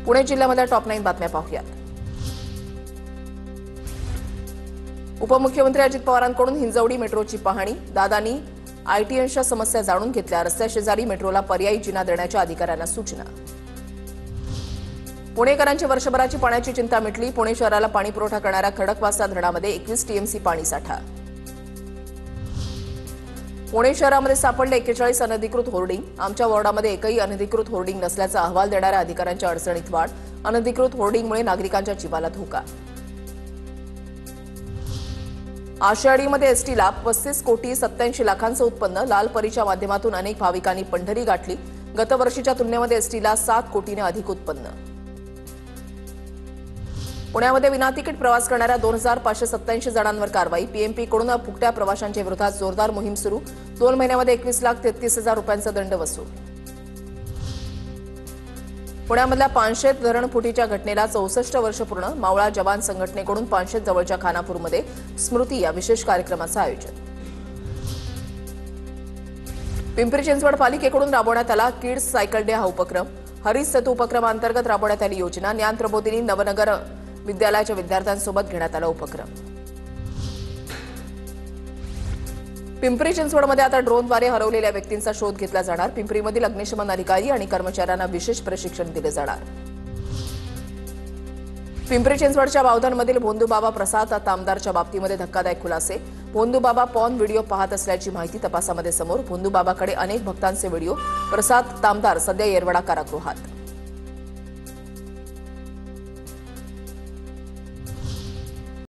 Pune जिल्ह्यामधल्या top 9 बातम्या पाहूयात। उपमुख्यमंत्री अजित पवारांकडून हिंजवडी मेट्रोची पाहणी। दादांनी आयटीएनच्या समस्या जाणून घेतल्या। रस्त्याशेजारी मेट्रोला पर्यायी जिना देण्याच्या अधिकाऱ्यांना सूचना। पुणेकरांची वर्षभराची पाण्याची चिंता मिटली। पुणे शहराला पाणी पुरवठा करणाऱ्या खडकवासला धरणामध्ये 21 टीएमसी पाणी साठा। पुणे शहरामध्ये सापडले 41 अनधिकृत होर्डिंग। आमच्या वॉर्डामध्ये एकही अनधिकृत होर्डिंग नसल्याचा अहवाल देणाऱ्या अधिकाऱ्यांच्या अडचणीत वाढ। अनधिकृत होर्डिंगमुळे नागरिकांच्या जीवाला धोका। आषाढीमध्ये एसटीला 35 कोटी 87 लाखांचं उत्पन्न। लाल परीच्या माध्यमातून अनेक भाविकांनी पंढरी गाठली। गतवर्षीच्या तुलनेमध्ये एसटीला 7 कोटीने अधिक उत्पन्न। पुण्यामध्ये विनातिकीट प्रवास करणाऱ्या 2587 जणांवर कारवाई। पीएमपीकडून फुकट्या प्रवाशांच्या विरोधात जोरदार मोहीम सुरू। 2 महिन्यामध्ये 21,33,000 रुपयांचा दंड वसूल। पुण्यामधल्या पानशेत धरण फुटीच्या घटनेला 64 वर्ष पूर्ण। मावळा जवान संघटनेकडून पानशेत जवळच्या खानापूरमध्ये स्मृती या विशेष कार्यक्रमाचं आयोजन। पिंपरी चिंचवड पालिकेकडून राबवण्यात आला किड्स सायकल डे हा उपक्रम। हरित सेतू उपक्रमांतर्गत राबवण्यात आली योजना। ज्ञान प्रबोधिनी नवनगर विद्यालयाच्या विद्यार्थ्यांसोबत घेण्यात आला उपक्रम। पिंपरी चिंचवडमध्ये आता ड्रोनद्वारे हरवलेल्या व्यक्तींचा शोध घेतला जाणार। पिंपरीमधील अग्निशमन अधिकारी आणि कर्मचाऱ्यांना विशेष प्रशिक्षण दिले जाणार। पिंपरी चिंचवडच्या बावधनमधील भोंदूबाबा प्रसाद तामदारच्या बाबतीमध्ये धक्कादायक खुलासे। भोंदूबाबा पॉर्न व्हिडिओ पाहत असल्याची माहिती तपासामध्ये समोर। भोंदूबाबाकडे अनेक भक्तांचे व्हिडिओ। प्रसाद तामदार सध्या येरवडा कारागृहात।